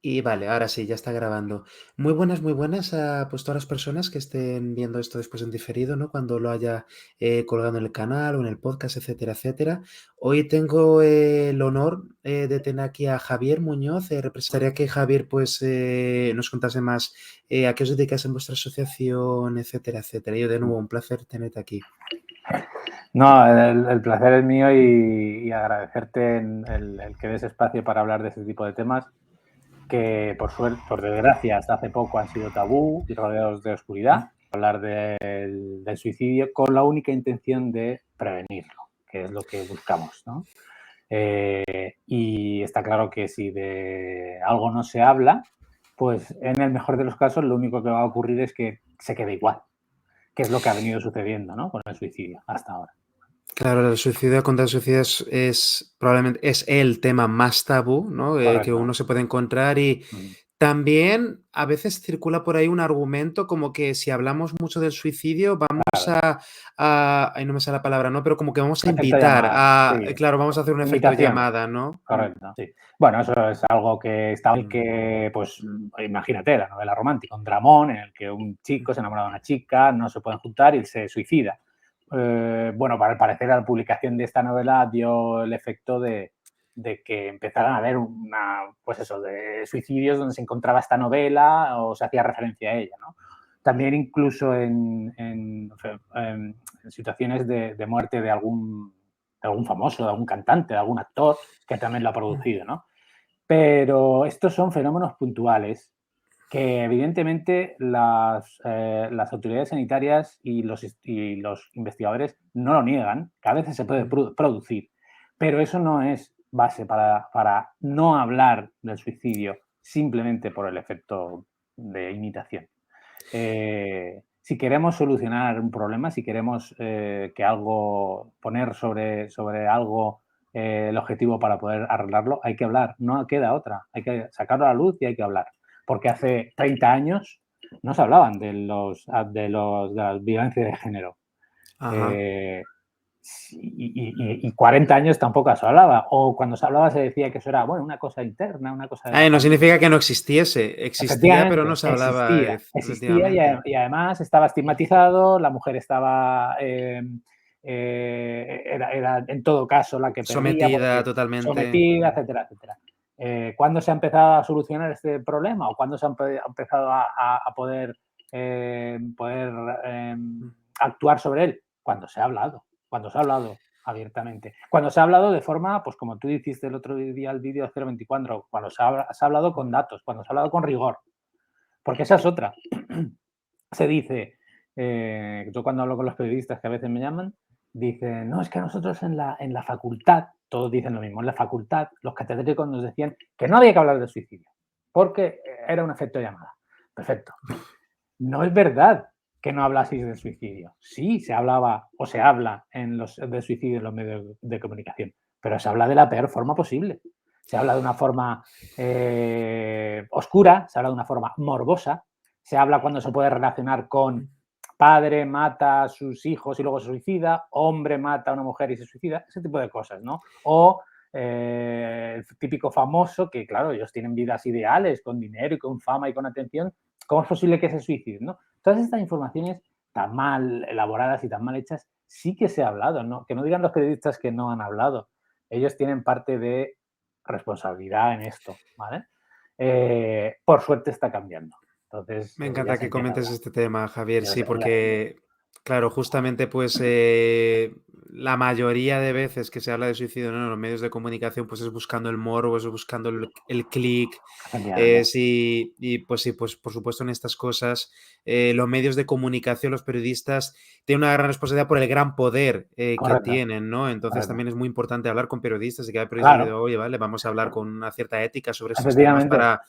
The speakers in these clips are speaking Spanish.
Y vale, ahora sí, ya está grabando. Muy buenas a pues todas las personas que estén viendo esto después en diferido, ¿no? Cuando lo haya colgado en el canal o en el podcast, etcétera, etcétera. Hoy tengo el honor de tener aquí a Javier Muñoz. Representaría que Javier pues nos contase más a qué os dedicáis en vuestra asociación, etcétera, etcétera. Yo de nuevo, un placer tenerte aquí. No, el placer es mío y agradecerte el que des espacio para hablar de este tipo de temas que por suerte, por desgracia, hasta hace poco han sido tabú y rodeados de oscuridad. Hablar del suicidio con la única intención de prevenirlo, que es lo que buscamos, ¿no? Y está claro que si de algo no se habla, pues en el mejor de los casos lo único que va a ocurrir es que se quede igual, que es lo que ha venido sucediendo, ¿no? Con el suicidio hasta ahora. Claro, el suicidio contra el suicidio es probablemente es el tema más tabú, ¿no? Que Correcto. uno se puede encontrar y también a veces circula por ahí un argumento como que si hablamos mucho del suicidio vamos Claro. ay, no me sale la palabra, ¿no? Pero como que vamos a Efecto invitar llamada, a, sí. claro, vamos a hacer un efecto Imitación. llamada, ¿no? Correcto, sí. Bueno, eso es algo que está Mm. que, pues, imagínate, la novela romántica, un dramón en el que un chico se enamora de una chica, no se pueden juntar y se suicida. Bueno, al parecer la publicación de esta novela dio el efecto de que empezaran a haber pues eso, de suicidios donde se encontraba esta novela o se hacía referencia a ella, ¿no? También incluso en situaciones de muerte de algún famoso, de algún cantante, de algún actor que también lo ha producido, ¿no? Pero estos son fenómenos puntuales que evidentemente las autoridades sanitarias y los investigadores no lo niegan, que a veces se puede producir, pero eso no es base para no hablar del suicidio simplemente por el efecto de imitación. Si queremos solucionar un problema, si queremos que algo, poner sobre algo el objetivo para poder arreglarlo, hay que hablar, no queda otra, hay que sacarlo a la luz y hay que hablar. Porque hace 30 años no se hablaban de la violencia de género. Ajá. Eh, y 40 años tampoco se hablaba. O cuando se hablaba se decía que eso era, bueno, una cosa interna, una cosa de la No familia. significa que no existiese, existía, pero no Efectivamente, se hablaba, existía efectivamente. y además estaba estigmatizado, la mujer estaba, era en todo caso la que perdía Sometida porque totalmente. sometida, etcétera, etcétera. ¿Cuándo se ha empezado a solucionar este problema o cuándo se ha empezado a poder, poder actuar sobre él? Cuando se ha hablado abiertamente. Cuando se ha hablado de forma, pues como tú dijiste el otro día el vídeo 024, cuando se ha hablado con datos, cuando se ha hablado con rigor, porque esa es otra. Se dice, yo cuando hablo con los periodistas que a veces me llaman, dicen, no, es que nosotros en la facultad, todos dicen lo mismo, en la facultad los catedráticos nos decían que no había que hablar del suicidio, porque era un efecto llamada. Perfecto. No es verdad que no hablaseis del suicidio. Sí, se hablaba o se habla del suicidio en los medios de comunicación, pero se habla de la peor forma posible. Se habla de una forma oscura, se habla de una forma morbosa, se habla cuando se puede relacionar con padre mata a sus hijos y luego se suicida, hombre mata a una mujer y se suicida, ese tipo de cosas, ¿no? O el típico famoso que, claro, ellos tienen vidas ideales, con dinero y con fama y con atención, ¿cómo es posible que se suiciden, no? Todas estas informaciones tan mal elaboradas y tan mal hechas, sí que se ha hablado, ¿no? Que no digan los periodistas que no han hablado. Ellos tienen parte de responsabilidad en esto, ¿vale? Por suerte está cambiando. Entonces, Me ya encanta se que empieza a comentes hablar. este tema, Javier, sí, Ya se empieza. porque, claro, justamente pues la mayoría de veces que se habla de suicidio, ¿no?, en los medios de comunicación, pues es buscando el morbo, es buscando el clic, Efectivamente. sí, y pues sí, pues por supuesto en estas cosas los medios de comunicación, los periodistas, tienen una gran responsabilidad por el gran poder que Correcto, tienen, ¿no? Entonces correcto. también es muy importante hablar con periodistas y que haya periodistas que Claro, digan, oye, vale, vamos a hablar con una cierta ética sobre estos temas efectivamente. para...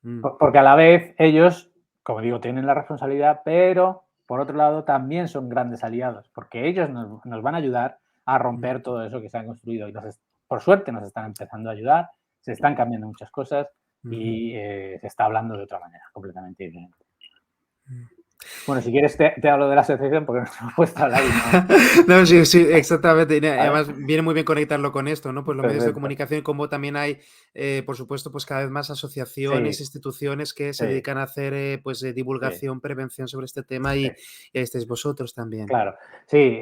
Mm, Porque a la vez ellos, como digo, tienen la responsabilidad, pero por otro lado también son grandes aliados, porque ellos nos van a ayudar a mm, romper todo eso que se ha construido. Y por suerte nos están empezando a ayudar, se están cambiando muchas cosas mm. y se está hablando de otra manera, completamente diferente. Bueno, si quieres te hablo de la asociación porque nos hemos puesto a hablar y no. No, sí, sí, exactamente. Y ¿Vale? además viene muy bien conectarlo con esto, ¿no? Pues los medios de Perfecto. comunicación, como también hay, por supuesto, pues cada vez más asociaciones, Sí, instituciones que se sí, dedican a hacer, pues, sí, divulgación, prevención sobre este tema sí. y ahí estáis vosotros también. Claro. Sí,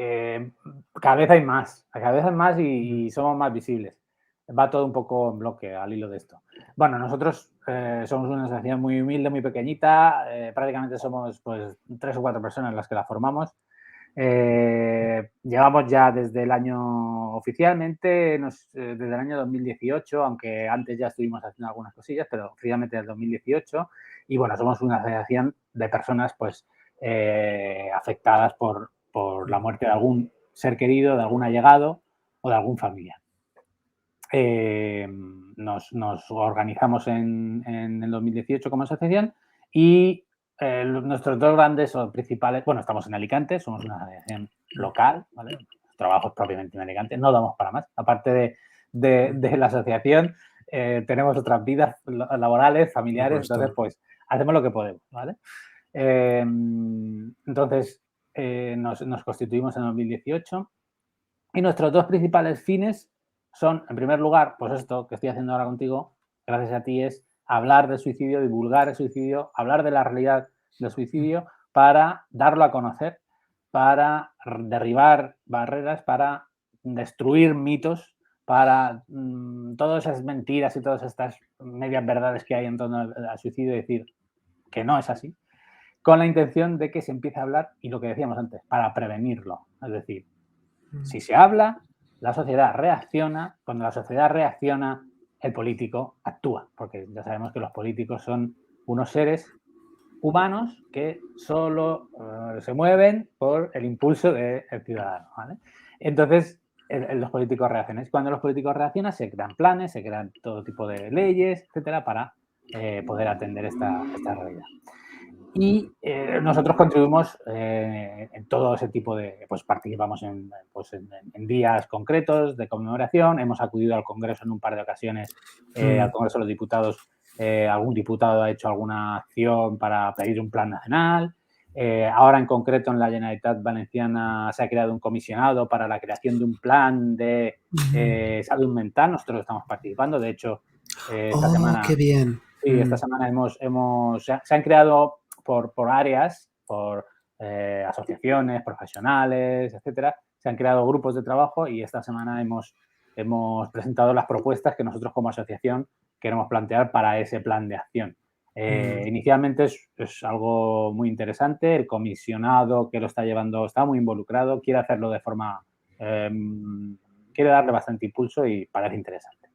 cada vez hay más, cada vez hay más Mm, y somos más visibles. Va todo un poco en bloque al hilo de esto. Bueno, nosotros somos una asociación muy humilde, muy pequeñita, prácticamente somos pues 3 o 4 personas las que la formamos. Llevamos ya desde el año, oficialmente, desde el año 2018, aunque antes ya estuvimos haciendo algunas cosillas, pero oficialmente desde el 2018. Y bueno, somos una asociación de personas pues afectadas por la mm, muerte de algún ser querido, de algún allegado o de algún familiar. Nos organizamos en el 2018 como asociación y nuestros dos grandes o principales, bueno, estamos en Alicante, somos una asociación local, ¿vale? Trabajos propiamente en Alicante, no damos para más. Aparte mm, de la asociación, tenemos otras vidas laborales, por familiares, entonces supuesto. pues hacemos lo que podemos, ¿vale? Entonces nos constituimos en 2018 y nuestros dos principales fines son, en primer lugar, pues esto que estoy haciendo ahora contigo, gracias a ti, es hablar del suicidio, divulgar el suicidio, hablar de la realidad del Mm, suicidio para darlo a conocer, para derribar barreras, para destruir mitos, para todas esas mentiras y todas estas medias verdades que hay en torno al suicidio y decir que no es así, con la intención de que se empiece a hablar y lo que decíamos antes, para prevenirlo. Es decir, mm. si se habla, la sociedad reacciona. Cuando la sociedad reacciona, el político actúa, porque ya sabemos que los políticos son unos seres humanos que solo se mueven por el impulso del ciudadano. ¿Vale? Entonces, los políticos reaccionan. Cuando los políticos reaccionan, se crean planes, se crean todo tipo de leyes, etcétera, para poder atender esta realidad. Y nosotros contribuimos en todo ese tipo de, pues participamos en días concretos de conmemoración, hemos acudido al Congreso en un par de ocasiones, al Mm, Congreso de los Diputados, algún diputado ha hecho alguna acción para pedir un plan nacional. Ahora en concreto en la Generalitat Valenciana se ha creado un comisionado para la creación de un plan de ujú. salud mental, nosotros estamos participando, de hecho esta Oh, qué semana. bien. Sí, esta Mm, semana se han creado por áreas, por asociaciones, profesionales, etcétera, se han creado grupos de trabajo y esta semana hemos presentado las propuestas que nosotros como asociación queremos plantear para ese plan de acción. mm. Inicialmente es algo muy interesante, el comisionado que lo está llevando está muy involucrado, quiere hacerlo de forma, eh, quiere darle bastante impulso y parece interesante.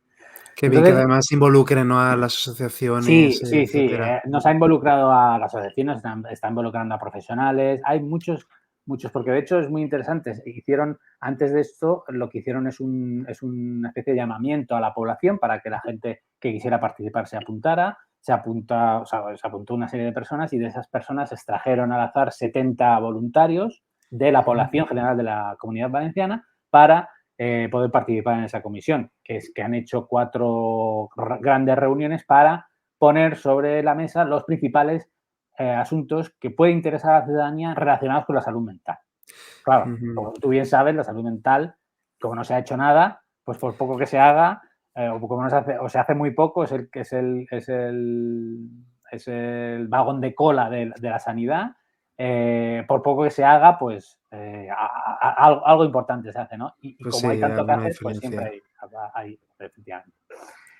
Qué bien que Entonces, además involucren, ¿no?, a las sí, asociaciones, sí, sí. etcétera. Nos ha involucrado a las asociaciones, está involucrando a profesionales. Hay muchos, muchos, porque de hecho es muy interesante. Hicieron, antes de esto, lo que hicieron es una especie de llamamiento a la población para que la gente que quisiera participar se apuntara. O sea, se apuntó una serie de personas y de esas personas extrajeron al azar 70 voluntarios de la Ujú, población general de la Comunidad Valenciana para poder participar en esa comisión, que es que han hecho 4 grandes reuniones para poner sobre la mesa los principales asuntos que puede interesar a la ciudadanía relacionados con la salud mental. Claro, ujú. como tú bien sabes, la salud mental, como no se ha hecho nada, pues por poco que se haga, o como no se hace, o se hace muy poco, es el vagón de cola de la sanidad. Por poco que se haga, pues algo importante se hace, ¿no? Y Pues como hay sí, tanto que alguna hacer, pues siempre diferencia. hay efectivamente.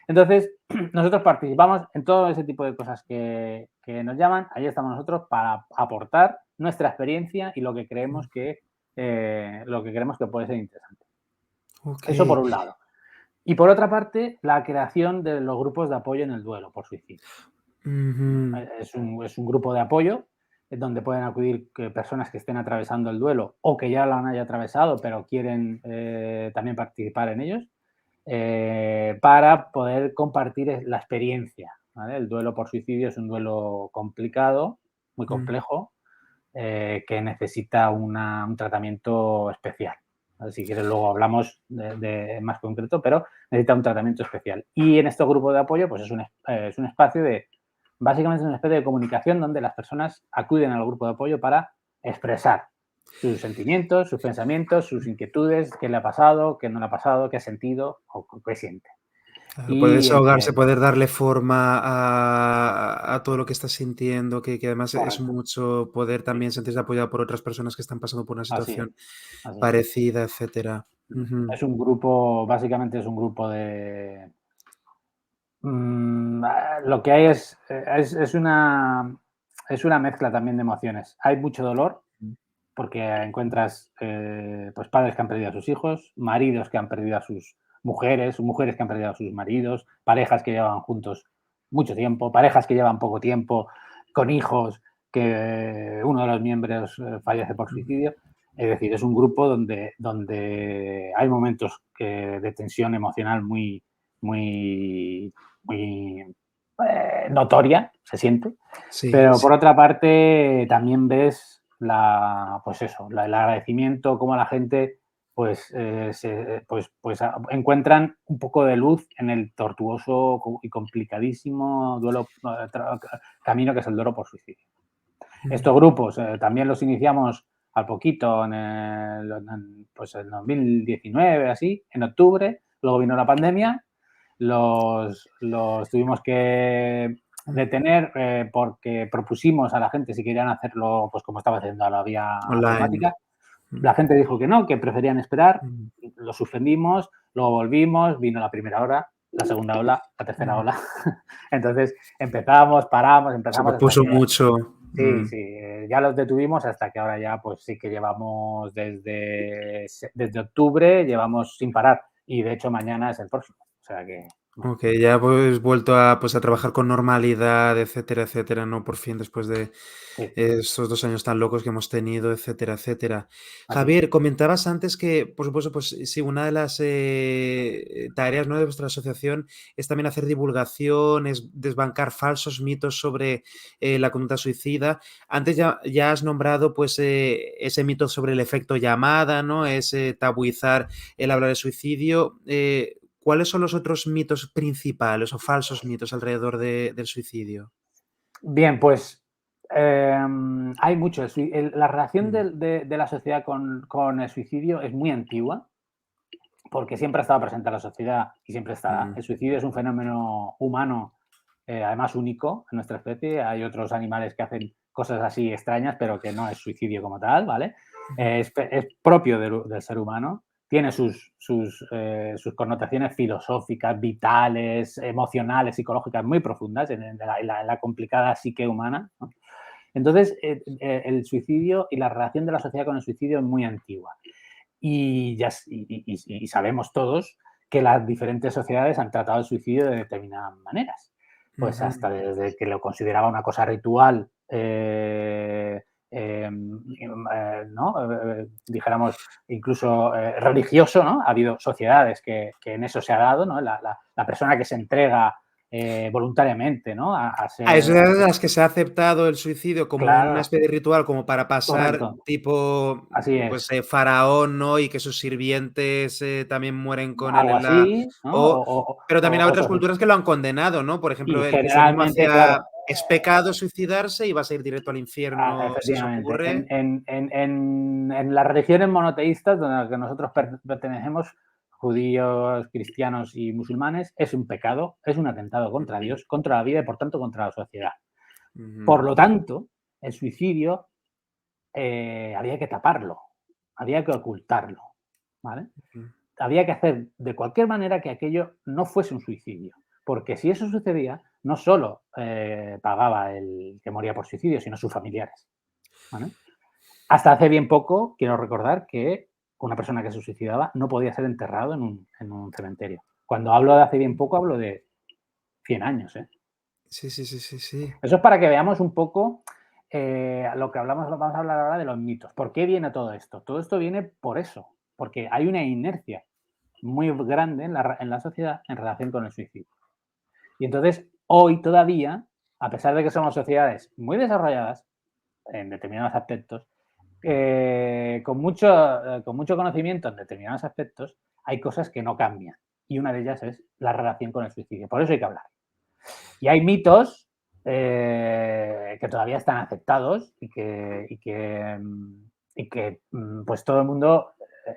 Entonces, nosotros participamos en todo ese tipo de cosas que nos llaman. Ahí estamos nosotros para aportar nuestra experiencia y lo que creemos que puede ser interesante. Eso por Okey. un lado. Y por otra parte, la creación de los grupos de apoyo en el duelo por suicidio. Ujú, Es un grupo de apoyo en donde pueden acudir personas que estén atravesando el duelo o que ya lo han haya atravesado, pero quieren también participar en ellos, para poder compartir la experiencia. ¿Vale? El duelo por suicidio es un duelo complicado, muy mm. complejo, que necesita un tratamiento especial. ¿Vale? Si quieres, luego hablamos de más concreto, pero necesita un tratamiento especial. Y en este grupo de apoyo, pues es un espacio básicamente es una especie de comunicación donde las personas acuden al grupo de apoyo para expresar sus sentimientos, sus pensamientos, sus inquietudes, qué le ha pasado, qué no le ha pasado, qué ha sentido o qué siente. Claro, poder Y desahogarse, entre... poder darle forma a todo lo que estás sintiendo, que además es Correcto. mucho poder Sí, también sentirse apoyado por otras personas que están pasando por una así es, situación así es. parecida, etcétera. Ujú. Es un grupo, básicamente es un grupo de... lo que hay es una mezcla también de emociones. Hay mucho dolor porque encuentras pues padres que han perdido a sus hijos, maridos que han perdido a sus mujeres, mujeres que han perdido a sus maridos, parejas que llevan juntos mucho tiempo, parejas que llevan poco tiempo, con hijos que uno de los miembros fallece por suicidio. Es decir, es un grupo donde hay momentos de tensión emocional muy notoria, se siente, Sí, pero sí. por otra parte también ves pues eso, el agradecimiento, cómo la gente encuentran un poco de luz en el tortuoso y complicadísimo camino que es el duelo por suicidio. Estos grupos también los iniciamos al poquito pues en 2019, así, en octubre, luego vino la pandemia, los tuvimos que detener porque propusimos a la gente si querían hacerlo, pues como estaba haciendo a la vía Online. telemática. La gente dijo que no, que preferían esperar, Mm, lo suspendimos, luego volvimos, vino la primera ola, la segunda ola, la tercera mm. ola. Entonces empezamos, paramos, Se empezamos hasta pospuso que mucho. sí, Mm. sí, ya los detuvimos hasta que ahora ya, pues sí que llevamos desde octubre, llevamos sin parar. Y de hecho mañana es el próximo. O sea que, bueno, Okey, ya pues vuelto a, pues, a trabajar con normalidad, etcétera, etcétera, ¿no? Por fin, después de sí, estos 2 años tan locos que hemos tenido, etcétera, etcétera. así es. Javier, comentabas antes que, por supuesto, pues sí, una de las, tareas, ¿no?, de vuestra asociación es también hacer divulgación, es desbancar falsos mitos sobre, la conducta suicida. Antes ya has nombrado, pues, ese mito sobre el efecto llamada, ¿no? Ese tabuizar el hablar de suicidio. ¿Cuáles son los otros mitos principales o falsos mitos alrededor del suicidio? Bien, pues hay mucho. La relación Mm, de la sociedad con el suicidio es muy antigua, porque siempre ha estado presente en la sociedad y siempre estará. mm, El suicidio es un fenómeno humano, además único en nuestra especie. Hay otros animales que hacen cosas así extrañas, pero que no es suicidio como tal, ¿vale? mm, Es propio del ser humano, tiene sus connotaciones filosóficas, vitales, emocionales, psicológicas muy profundas en la complicada psique humana, ¿no? Entonces, el suicidio y la relación de la sociedad con el suicidio es muy antigua. Y sabemos todos que las diferentes sociedades han tratado el suicidio de determinadas maneras. Pues ujú. hasta desde que lo consideraba una cosa ritual, ¿no? Dijéramos, incluso religioso, ¿no? Ha habido sociedades que en eso se ha dado, ¿no? La persona que se entrega voluntariamente, ¿no? A Hay ser, sociedades en las que se ha aceptado el suicidio como una claro, especie de ritual, como para pasar correcto, tipo, así pues, es. faraón, ¿no? Y que sus sirvientes, también mueren con él Algo en la así, ¿no? o pero también hay O otras culturas que lo han condenado, ¿no? Por y ejemplo, el cristianismo generalmente, claro, hacía es pecado suicidarse y vas a ir directo al infierno si eso efectivamente, ocurre. en las religiones monoteístas donde a las que nosotros pertenecemos, judíos, cristianos y musulmanes, es un pecado, es un atentado contra Dios, contra la vida y por tanto contra la sociedad. Ujú, Por lo tanto, el suicidio había que taparlo, había que ocultarlo, ¿vale? ujú, Había que hacer de cualquier manera que aquello no fuese un suicidio. Porque si eso sucedía, no solo pagaba el que moría por suicidio, sino sus familiares. ¿Vale? Hasta hace bien poco, quiero recordar que una persona que se suicidaba no podía ser enterrado en un cementerio. Cuando hablo de hace bien poco, hablo de 100 años. ¿Eh? sí, sí, sí, sí, sí. Eso es para que veamos un poco lo que hablamos, vamos a hablar ahora de los mitos. ¿Por qué viene todo esto? Todo esto viene por eso, porque hay una inercia muy grande en la sociedad en relación con el suicidio. Y entonces, hoy todavía, a pesar de que somos sociedades muy desarrolladas en determinados aspectos, con mucho conocimiento en determinados aspectos, hay cosas que no cambian. Y una de ellas es la relación con el suicidio. Por eso hay que hablar. Y hay mitos que todavía están aceptados y que pues todo el mundo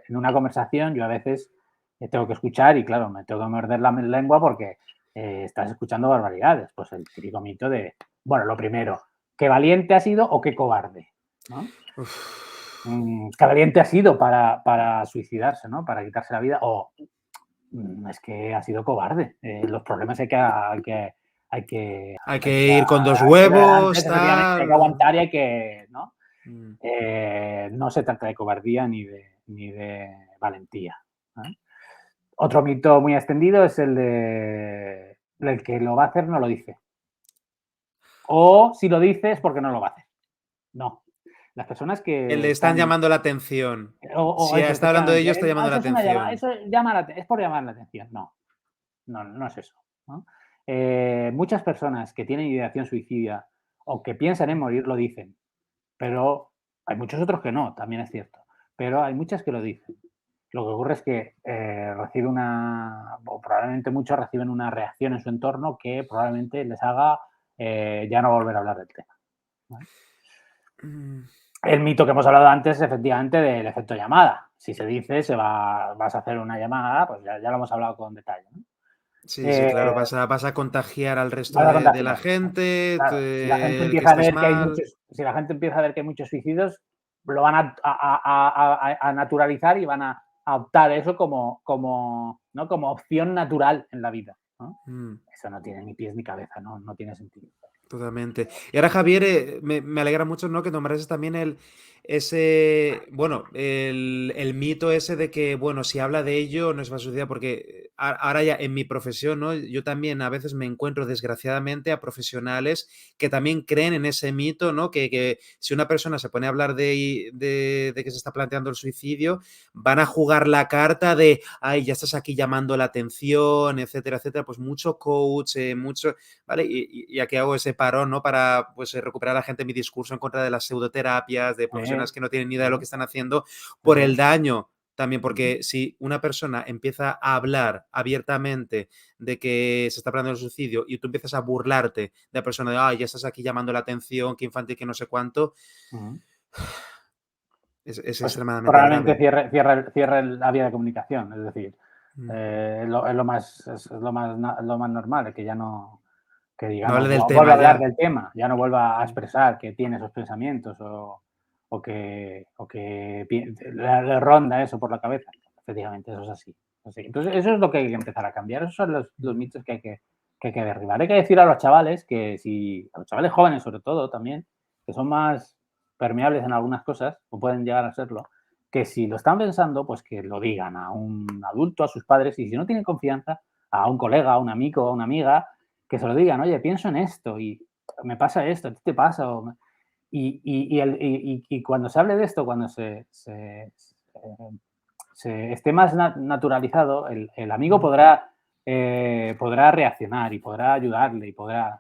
en una conversación yo a veces tengo que escuchar y claro, me tengo que morder la lengua porque estás escuchando barbaridades. Pues el típico mito de, bueno, lo primero, ¿qué valiente ha sido o qué cobarde? ¿No? Uf. ¿Qué valiente ha sido para suicidarse, ¿no? Para quitarse la vida? O es que ha sido cobarde. Los problemas Hay que ir con 2 huevos, antes, efectivamente, hay que tal. aguantar y hay que, ¿no? Mm. No se trata de cobardía ni de valentía. ¿Eh? Otro mito muy extendido es el de el que lo va a hacer no lo dice. O si lo dice es porque no lo va a hacer. No. Las personas Que que le están están llamando la atención. o Si eso, está hablando de efectivamente, ello, está llamando la eso es una llamada, atención. eso llama es por llamar la atención. No, no es eso, ¿no? Muchas personas que tienen ideación suicida o que piensan en morir lo dicen, pero hay muchos otros que no, también es cierto, pero hay muchas que lo dicen. Lo que ocurre es que recibe o probablemente muchos reciben una reacción en su entorno que probablemente les haga ya no volver a hablar del tema. ¿Vale? Mm. El mito que hemos hablado antes, efectivamente, del efecto llamada. Si se dice, vas a hacer una llamada, pues ya lo hemos hablado con detalle, ¿no? Sí, sí, Eh, claro, vas a contagiar al resto Vas a de la contagiar. gente, Claro, si la gente el que empieza a estés ver que hay mal. muchos, si la gente empieza a ver que hay muchos suicidios, lo van a naturalizar y van a optar eso ¿no? Como opción natural en la vida, ¿no? Mm. Eso no tiene ni pies ni cabeza, no tiene sentido. Totalmente. Y ahora, Javier, me alegra mucho, ¿no? Que nombrases también bueno, el mito ese de que, bueno, si habla de ello no es suicida, porque ahora ya en mi profesión, ¿no? Yo también a veces me encuentro, desgraciadamente, a profesionales que también creen en ese mito, ¿no? Que si una persona se pone a hablar de que se está planteando el suicidio, van a jugar la carta de, ay, ya estás aquí llamando la atención, etcétera, etcétera. Pues mucho coach, mucho. ¿Vale? Y aquí hago ese parón, ¿no? Para pues, recuperar a la gente mi discurso en contra de las pseudoterapias, de profesionales Sí, que no tienen ni idea de lo sí, que están haciendo, por así el es. daño también, Ujú. porque si una persona empieza a hablar abiertamente de que se está hablando del suicidio y tú empiezas a burlarte de la persona de, ay, ya estás aquí llamando la atención, que infantil, que no sé cuánto, Ujú. es Pues extremadamente probablemente grave. cierre la vía de comunicación, es decir, Mm. lo más normal, que ya no, que No digamos, hable del vuelva tema a hablar ya. del tema, ya no vuelva a Mm. expresar que tiene esos pensamientos o que le ronda eso por la cabeza. Efectivamente, eso es así. Así. Entonces, eso es lo que hay que empezar a cambiar. Esos son los Mm. mitos que hay que derribar. Hay que decir a los chavales que si, a los chavales jóvenes sobre todo también, que son más permeables en algunas cosas, o pueden llegar a serlo, que si lo están pensando, pues que lo digan a un adulto, a sus padres, y si no tienen confianza, a un colega, a un amigo, a una amiga, que se lo digan, oye, pienso en esto y me pasa esto, ¿a ti te pasa? Y cuando se hable de esto, cuando se esté más naturalizado, el amigo Mm. podrá reaccionar y podrá ayudarle y podrá.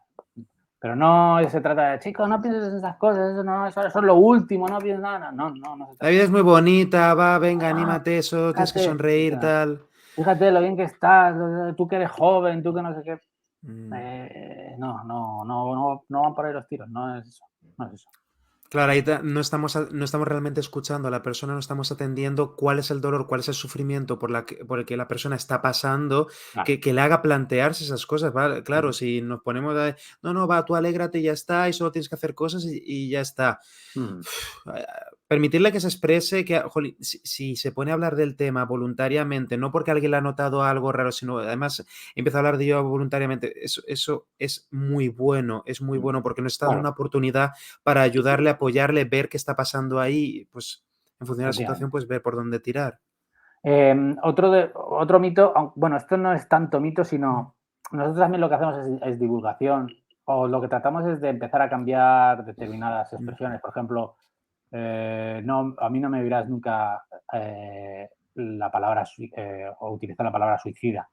Pero no se trata de, chicos, no pienses en esas cosas, eso es lo último, no pienses nada. No se La trata vida de es eso. muy bonita, va, venga, Ah, anímate, eso, tienes que fíjate, o sonreír, sea, tal. fíjate lo bien que estás, tú que eres joven, tú que no sé qué. Mm. No van por ahí los tiros, no es eso, no es eso. Claro, ahí no estamos realmente escuchando a la persona, no estamos atendiendo cuál es el dolor, cuál es el sufrimiento por el que la persona está pasando, Claro. que le haga plantearse esas cosas, ¿vale? Claro, Ujú, si nos ponemos a, no, no, va, tú alégrate y ya está, y solo tienes que hacer cosas y ya está. ujú, Permitirle que se exprese, que, jolín, si se pone a hablar del tema voluntariamente, no porque alguien le ha notado algo raro, sino además empieza a hablar de ello voluntariamente, eso es muy ujú. bueno porque nos está dando una Claro, oportunidad para sí, sí, ayudarle, apoyarle, ver qué está pasando ahí, pues en función de la situación, efectivamente. pues ver por dónde tirar. Otro mito, bueno, esto no es tanto mito, Mm. sino nosotros también lo que hacemos es divulgación o lo que tratamos es de empezar a cambiar determinadas Mm. expresiones. Por ejemplo, no, a mí no me dirás nunca la palabra o utilizar la palabra suicida,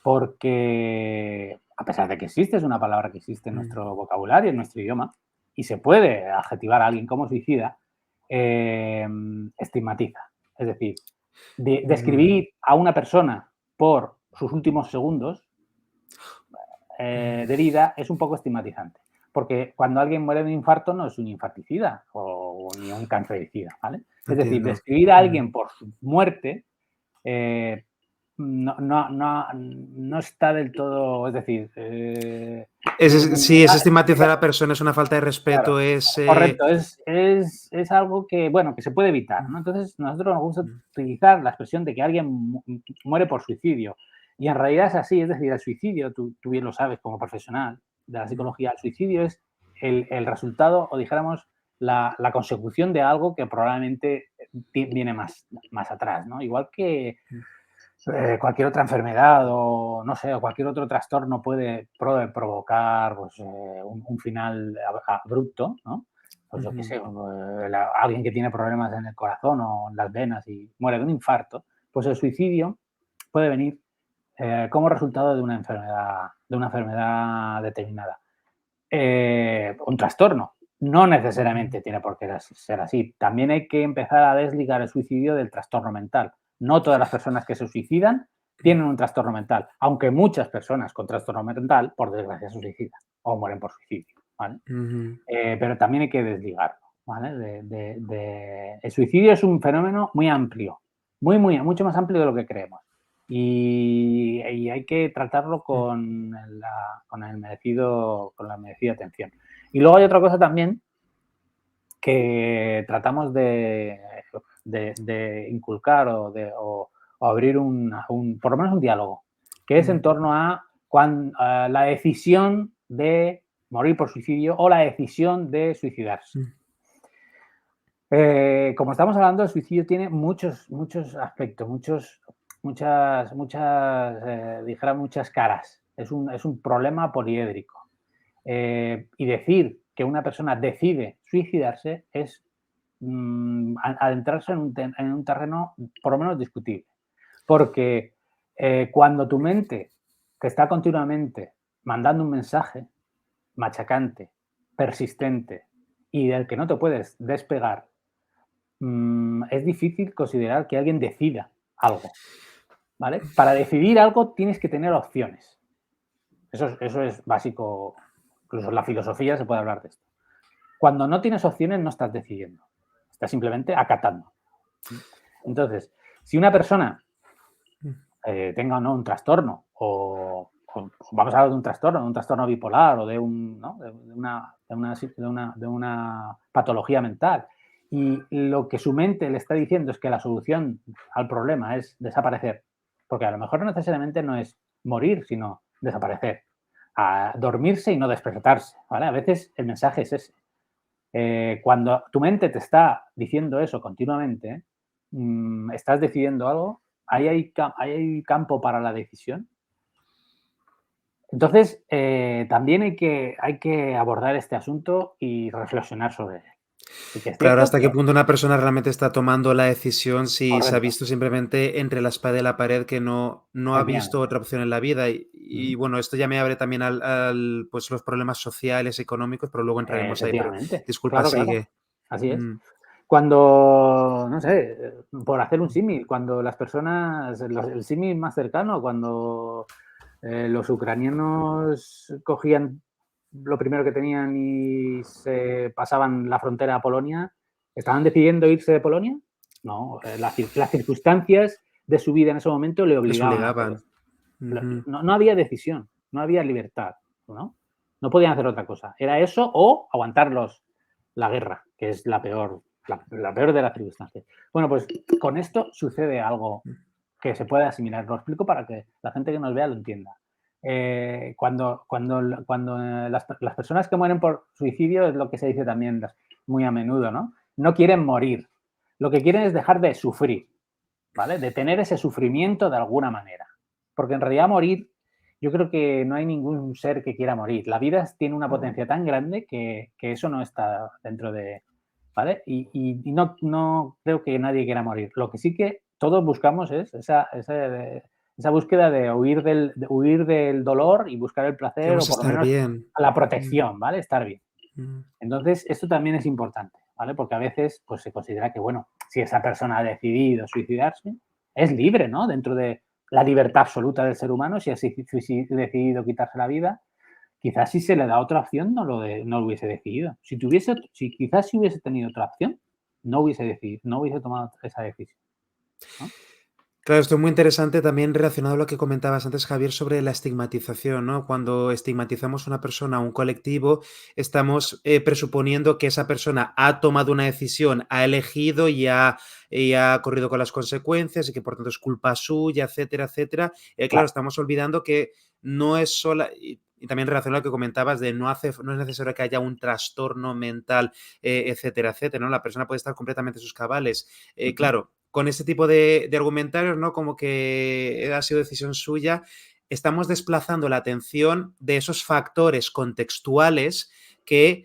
porque a pesar de que existe, es una palabra que existe en Mm. nuestro vocabulario, en nuestro idioma, y se puede adjetivar a alguien como suicida, estigmatiza. Es decir, Mm. describir a una persona por sus últimos segundos de vida es un poco estigmatizante. Porque cuando alguien muere de un infarto no es un infarticida o ni un cancericida, ¿vale? Es decir, Entiendo. describir a alguien por su muerte no está del todo, es decir, Sí, es estigmatizar a la persona, es una falta de claro, respeto, es... correcto, es algo que, bueno, que se puede evitar, ¿no? Entonces, nosotros nos gusta utilizar la expresión de que alguien muere por suicidio. Y en realidad es así, es decir, el suicidio, tú bien lo sabes como profesional de la psicología, el suicidio es el resultado, o dijéramos, la consecución de algo que probablemente viene más atrás, ¿no? Igual que cualquier otra enfermedad o, no sé, o cualquier otro trastorno puede provocar pues, un final abrupto, ¿no? Pues yo qué sé, alguien que tiene problemas en el corazón o en las venas y muere de un infarto, pues el suicidio puede venir como resultado de una enfermedad determinada. Un trastorno. No necesariamente tiene por qué ser así. También hay que empezar a desligar el suicidio del trastorno mental. No todas las personas que se suicidan tienen un trastorno mental, aunque muchas personas con trastorno mental, por desgracia, se suicidan o mueren por suicidio, ¿vale? Pero también hay que desligarlo, ¿vale? El suicidio es un fenómeno muy amplio, mucho más amplio de lo que creemos. Y hay que tratarlo con la merecida atención. Y luego hay otra cosa también que tratamos de inculcar o abrir por lo menos un diálogo, que es en torno a la decisión de morir por suicidio o la decisión de suicidarse. Como estamos hablando, el suicidio tiene muchos aspectos, muchas caras. Es un problema poliédrico. Y decir que una persona decide suicidarse es adentrarse en un terreno por lo menos discutible. Porque cuando tu mente te está continuamente mandando un mensaje machacante, persistente y del que no te puedes despegar, es difícil considerar que alguien decida algo, ¿vale? Para decidir algo tienes que tener opciones. Eso es básico, incluso en la filosofía se puede hablar de esto. Cuando no tienes opciones no estás decidiendo, estás simplemente acatando. Entonces, si una persona tenga o no un trastorno, o vamos a hablar de un trastorno bipolar o de una patología mental, y lo que su mente le está diciendo es que la solución al problema es desaparecer, porque a lo mejor no necesariamente no es morir, sino desaparecer, a dormirse y no despertarse, ¿vale? A veces el mensaje es ese. Cuando tu mente te está diciendo eso continuamente, estás decidiendo algo, ahí hay campo para la decisión. Entonces, también hay que abordar este asunto y reflexionar sobre él. Sí que es Claro, cierto hasta qué que, punto una persona realmente está tomando la decisión si se ha correcto, visto simplemente entre la espada y la pared que no ha visto efectivamente. otra opción en la vida. Y bueno, esto ya me abre también pues los problemas sociales, económicos, pero luego entraremos ahí. Pero Efectivamente, disculpa, claro, claro, sigue. así es. Mm, Cuando, no sé, por hacer un símil, cuando las personas, el símil más cercano, cuando los ucranianos cogían lo primero que tenían y se pasaban la frontera a Polonia, ¿estaban decidiendo irse de Polonia? No, las circunstancias de su vida en ese momento le les obligaban a hacer obligaban. eso. Ujú. No había decisión, no había libertad, ¿no? No podían hacer otra cosa. Era eso o aguantarlos la guerra, que es la peor de las circunstancias. Bueno, pues con esto sucede algo que se puede asimilar. Lo explico para que la gente que nos vea lo entienda. Cuando las personas que mueren por suicidio es lo que se dice también muy a menudo, ¿no? No quieren morir. Lo que quieren es dejar de sufrir, ¿vale? De tener ese sufrimiento de alguna manera. Porque en realidad morir, yo creo que no hay ningún ser que quiera morir. La vida tiene una potencia tan grande que eso no está dentro de, ¿vale? Y no creo que nadie quiera morir. Lo que sí que todos buscamos es esa búsqueda de huir del dolor y buscar el placer o Queremos por lo estar menos bien. la Mm, protección, ¿vale? Estar bien. mm. Entonces, esto también es importante, ¿vale? Porque a veces pues, se considera que, bueno, si esa persona ha decidido suicidarse, es libre, ¿no? Dentro de la libertad absoluta del ser humano, si ha decidido quitarse la vida, quizás si se le da otra opción no lo hubiese decidido. Quizás si hubiese tenido otra opción, no hubiese tomado esa decisión, ¿no? Claro, esto es muy interesante también relacionado a lo que comentabas antes, Javier, sobre la estigmatización, ¿no? Cuando estigmatizamos a una persona, a un colectivo, estamos presuponiendo que esa persona ha tomado una decisión, ha elegido y ha corrido con las consecuencias y que por tanto es culpa suya, etcétera, etcétera. Claro, Claro. estamos olvidando que no es sola... Y también relacionado a lo que comentabas de no es necesario que haya un trastorno mental, etcétera, etcétera, ¿no? La persona puede estar completamente en sus cabales. Ujú. Claro, con este tipo de argumentarios, ¿no? Como que ha sido decisión suya, estamos desplazando la atención de esos factores contextuales que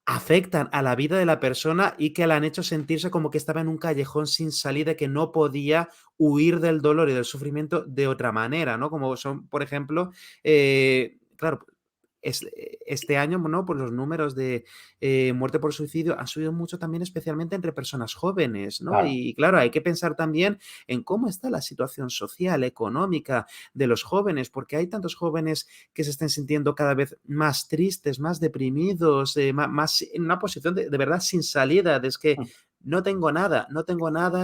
afectan a la vida de la persona y que la han hecho sentirse como que estaba en un callejón sin salida, que no podía huir del dolor y del sufrimiento de otra manera, ¿no? Como son, por ejemplo, claro, este año, ¿no? Pues los números de muerte por suicidio han subido mucho también, especialmente entre personas jóvenes, ¿no? Claro. Y claro, hay que pensar también en cómo está la situación social, económica de los jóvenes, porque hay tantos jóvenes que se estén sintiendo cada vez más tristes, más deprimidos, más en una posición de verdad sin salida, es que Mm. no tengo nada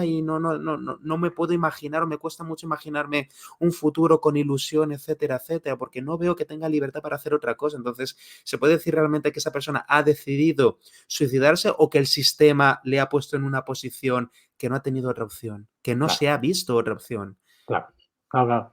y no me puedo imaginar o me cuesta mucho imaginarme un futuro con ilusión, etcétera, etcétera, porque no veo que tenga libertad para hacer otra cosa. Entonces, ¿se puede decir realmente que esa persona ha decidido suicidarse o que el sistema le ha puesto en una posición que no ha tenido otra opción, que no Claro, se ha visto otra opción? claro, claro, claro.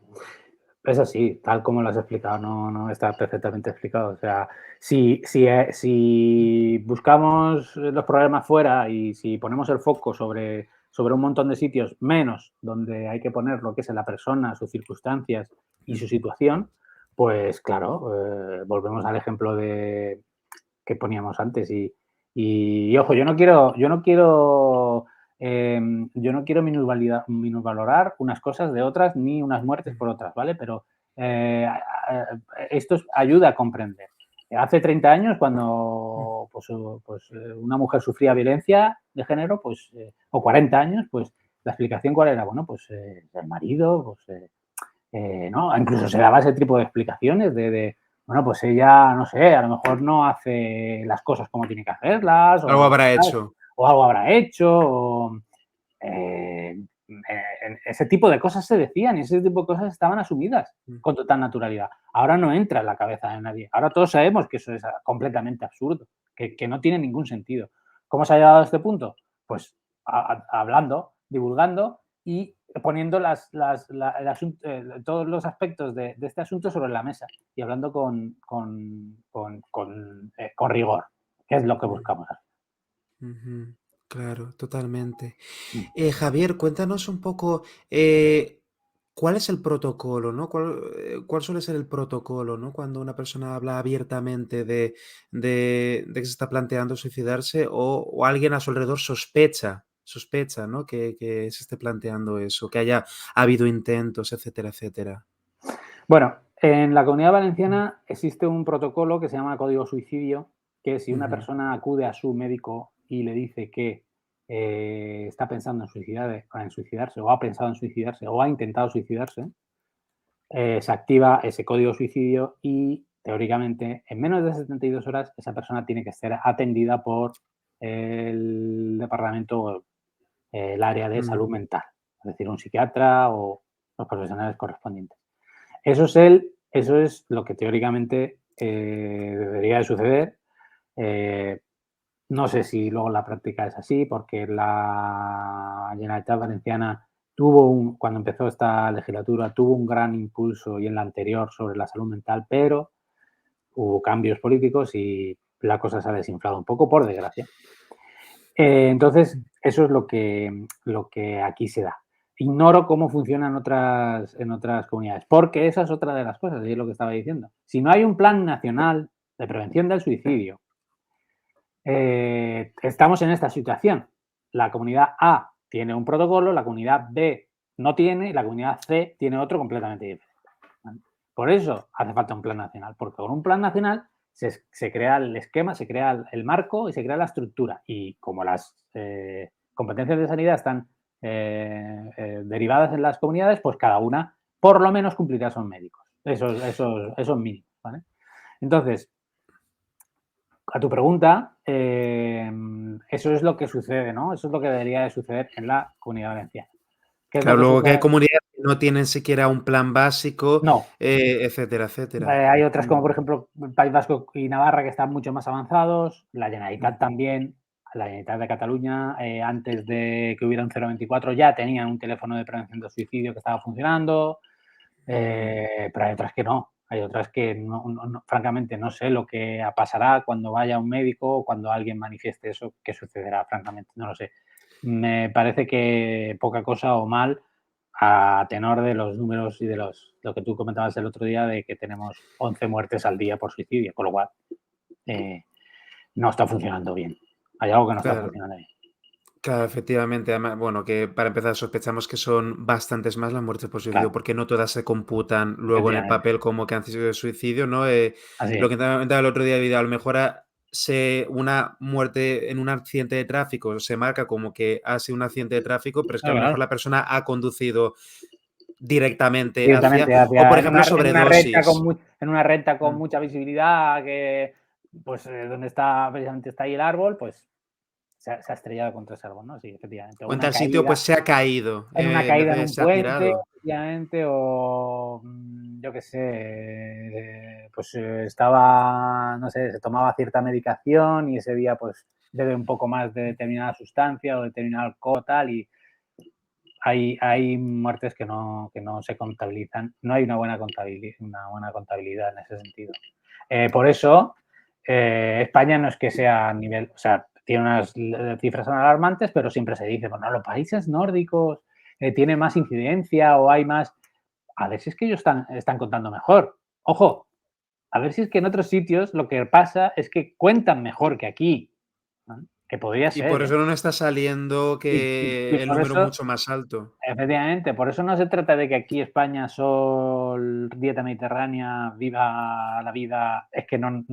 Es así, tal como lo has explicado, no está perfectamente explicado. O sea, si buscamos los problemas fuera y si ponemos el foco sobre un montón de sitios, menos donde hay que poner lo que es en la persona, sus circunstancias y su situación, pues claro, volvemos al ejemplo que poníamos antes. Ojo, yo no quiero minusvalorar unas cosas de otras ni unas muertes por otras, ¿vale? Pero eh, esto ayuda a comprender. Hace 30 años, cuando una mujer sufría violencia de género, o 40 años, pues la explicación cuál era, bueno, pues el marido, ¿no? Incluso se daba ese tipo de explicaciones bueno, pues ella, no sé, a lo mejor no hace las cosas como tiene que hacerlas, Algo o, habrá ¿sabes? hecho. O algo habrá hecho, ese tipo de cosas se decían y ese tipo de cosas estaban asumidas con total naturalidad. Ahora no entra en la cabeza de nadie. Ahora todos sabemos que eso es completamente absurdo, que no tiene ningún sentido. ¿Cómo se ha llegado a este punto? Pues hablando, divulgando y poniendo todos los aspectos de este asunto sobre la mesa y hablando con rigor, que es lo que buscamos. Ujú, claro, totalmente. Mm. Javier, cuéntanos un poco, ¿cuál es el protocolo, no? ¿Cuál suele ser el protocolo, no? Cuando una persona habla abiertamente de que se está planteando suicidarse o alguien a su alrededor sospecha, ¿no? Que se esté planteando eso, que haya habido intentos, etcétera, etcétera. Bueno, en la Comunidad Valenciana existe un protocolo que se llama Código Suicidio, que si una Ujú, persona acude a su médico y le dice que está pensando en suicidarse o ha pensado en suicidarse o ha intentado suicidarse, se activa ese código suicidio y teóricamente en menos de 72 horas esa persona tiene que ser atendida por el departamento, el área de mm, salud mental, es decir, un psiquiatra o los profesionales correspondientes. Eso es lo que teóricamente debería de suceder. Eh, no sé si luego la práctica es así, porque la Generalitat Valenciana cuando empezó esta legislatura, tuvo un gran impulso y en la anterior sobre la salud mental, pero hubo cambios políticos y la cosa se ha desinflado un poco, por desgracia. Entonces, eso es lo que aquí se da. Ignoro cómo funciona en otras comunidades, porque esa es otra de las cosas, y es lo que estaba diciendo. Si no hay un plan nacional de prevención del suicidio, estamos en esta situación. La comunidad A tiene un protocolo, la comunidad B no tiene y la comunidad C tiene otro completamente diferente. ¿Vale? Por eso hace falta un plan nacional, porque con un plan nacional se crea el esquema, se crea el marco y se crea la estructura. Y como las competencias de sanidad están derivadas en las comunidades, pues cada una por lo menos cumplirá esos médicos, esos mínimos. ¿Vale? Entonces, a tu pregunta, eso es lo que sucede, ¿no? Eso es lo que debería de suceder en la Comunidad Valenciana. ¿Qué es lo Claro, que luego que hay sucede? comunidades que no tienen siquiera un plan básico, No. etcétera, etcétera. Hay otras como, por ejemplo, País Vasco y Navarra que están mucho más avanzados, la Generalitat también, la Generalitat de Cataluña, antes de que hubiera un 024 ya tenían un teléfono de prevención del suicidio que estaba funcionando, pero hay otras que no. Hay otras que, francamente, no sé lo que pasará cuando vaya un médico o cuando alguien manifieste eso, qué sucederá, francamente, no lo sé. Me parece que poca cosa o mal a tenor de los números y de lo que tú comentabas el otro día de que tenemos 11 muertes al día por suicidio, con lo cual no está funcionando bien. Hay algo que no está Claro. funcionando bien. Claro, efectivamente. Además, bueno, que para empezar sospechamos que son bastantes más las muertes por suicidio, Claro, porque no todas se computan luego en el efectivamente. papel como que han sido de suicidio, ¿no? Así Lo es. que te comentaba el otro día, Vida, a lo mejor una muerte en un accidente de tráfico se marca como que ha sido un accidente de tráfico, pero es que a Claro, lo mejor claro. la persona ha conducido directamente hacia, Directamente o por hacia ejemplo, en una recta sobredosis. en una recta con Mm. mucha visibilidad que, pues, donde está precisamente está ahí el árbol, pues se ha estrellado contra ese árbol, ¿no? Sí, efectivamente. O O en una tal sitio, caída pues se ha caído, en una en vez caída en de un se ha puente, tirado. efectivamente, o yo qué sé, pues estaba, no sé, se tomaba cierta medicación y ese día pues bebe un poco más de determinada sustancia o determinado alcohol tal y hay muertes que no se contabilizan, no hay una buena contabilidad en ese sentido. Por eso, España no es que sea a nivel, o sea, tiene unas cifras alarmantes, pero siempre se dice, bueno, los países nórdicos tienen más incidencia o hay más. A ver si es que ellos están contando mejor. Ojo, a ver si es que en otros sitios lo que pasa es que cuentan mejor que aquí, ¿no? Que podría Y ser, por ¿eh? eso no está saliendo Y que el por número eso mucho más alto. efectivamente, por eso no se trata de que aquí España, sol, dieta mediterránea, viva la vida. Es que no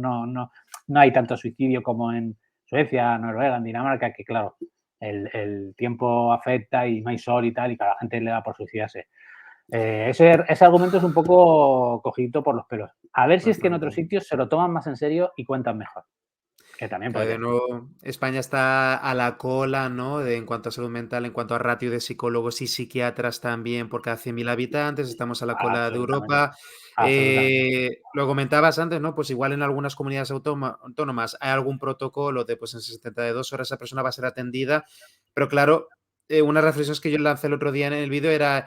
hay tanto suicidio como en Suecia, Noruega, en Dinamarca, que claro, el tiempo afecta y no hay sol y tal, y que a la gente le da por suicidarse. Ese argumento es un poco cogidito por los pelos. A ver si es que en otros Bastante. sitios se lo toman más en serio y cuentan mejor, que también Que de podría ser. nuevo España está a la cola, ¿no? En cuanto a salud mental, en cuanto a ratio de psicólogos y psiquiatras también por cada 100.000 habitantes, estamos a la cola de Absolutamente, Europa. absolutamente. Lo comentabas antes, ¿no? Pues igual en algunas comunidades autónomas hay algún protocolo de, pues en 72 horas esa persona va a ser atendida, pero claro, una reflexión que yo lancé el otro día en el vídeo era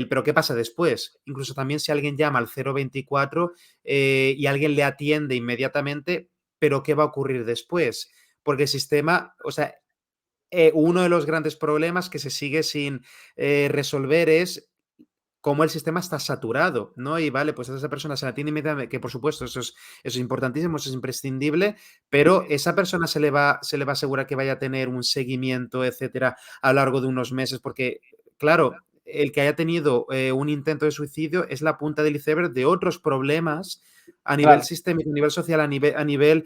pero ¿qué pasa después? Incluso también si alguien llama al 024 y alguien le atiende inmediatamente, pero ¿qué va a ocurrir después? Porque el sistema, o sea, uno de los grandes problemas que se sigue sin resolver es cómo el sistema está saturado, ¿no? Y vale, pues a esa persona se la tiene inmediatamente, que por supuesto eso es importantísimo, eso es imprescindible, Sí, pero sí. esa persona se le va a asegurar que vaya a tener un seguimiento, etcétera, a lo largo de unos meses, porque, claro, el que haya tenido un intento de suicidio es la punta del iceberg de otros problemas a nivel Claro, sistémico, a nivel social, a nivel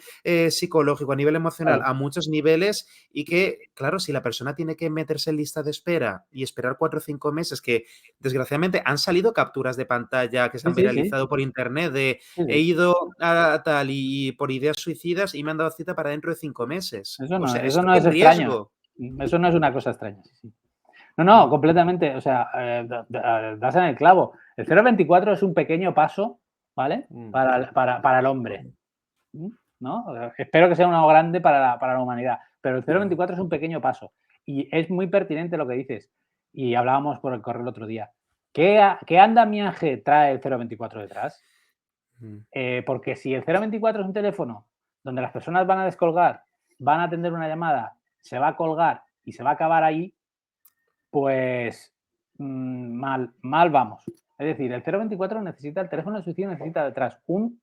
psicológico, a nivel emocional, claro. a muchos niveles y que, claro, si la persona tiene que meterse en lista de espera y esperar 4 o 5 meses, que desgraciadamente han salido capturas de pantalla que se Sí, han sí, sí. viralizado por internet de Sí, he sí. ido a tal y por ideas suicidas y me han dado cita para dentro de 5 meses. O sea, Eso esto no qué es extraño. riesgo. Eso no es una cosa extraña. Sí, sí. No, no, Mm, completamente. O sea, das en el clavo. El 0,24 es un pequeño paso, ¿vale? mm, Para el hombre, ¿no? O sea, espero que sea uno grande para la humanidad. Pero el mm, 0,24 es un pequeño paso. Y es muy pertinente lo que dices. Y hablábamos por el correo el otro día. ¿Qué andamiaje trae el 0,24 detrás? mm. Porque si el 024 es un teléfono donde las personas van a descolgar, van a atender una llamada, se va a colgar y se va a acabar ahí, pues mal vamos. Es decir, el 024 necesita, el teléfono de suicidio necesita detrás un